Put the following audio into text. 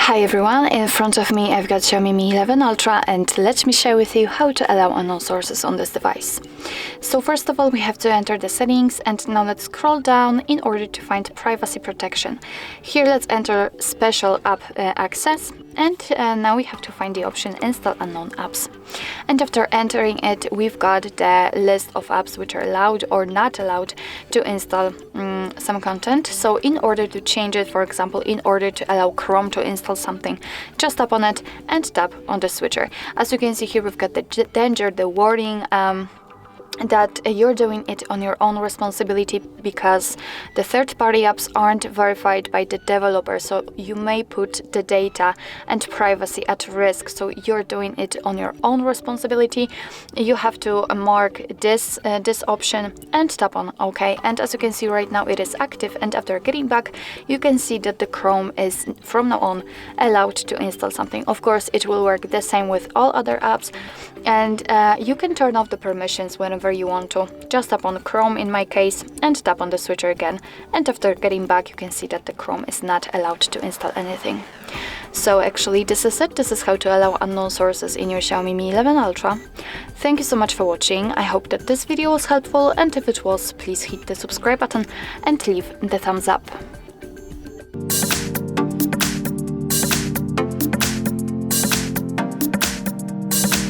Hi everyone, in front of me I've got Xiaomi Mi 11 Ultra, and let me share with you how to allow unknown sources on this device. So first of all, we have to enter the settings, and now let's scroll down in order to find privacy protection. Here let's enter special app access, and now we have to find the option install unknown apps. And after entering it, we've got the list of apps which are allowed or not allowed to install some content. So in order to change it, for example, in order to allow Chrome to install something, just tap on it and tap on the switcher. As you can see here, we've got the danger, the warning, that you're doing it on your own responsibility because the third-party apps aren't verified by the developer, so you may put the data and privacy at risk. So you're doing it on your own responsibility. You have to mark this option and tap on OK. And as you can see right now, it is active, and after getting back, you can see that the Chrome is from now on allowed to install something. Of course, it will work the same with all other apps, and you can turn off the permissions whenever you want to. Just tap on Chrome in my case and tap on the switcher again, and after getting back you can see that the Chrome is not allowed to install anything. So actually this is it. This is how to allow unknown sources in your Xiaomi Mi 11 Ultra. Thank you so much for watching. I hope that this video was helpful, and if it was, please hit the subscribe button and leave the thumbs up.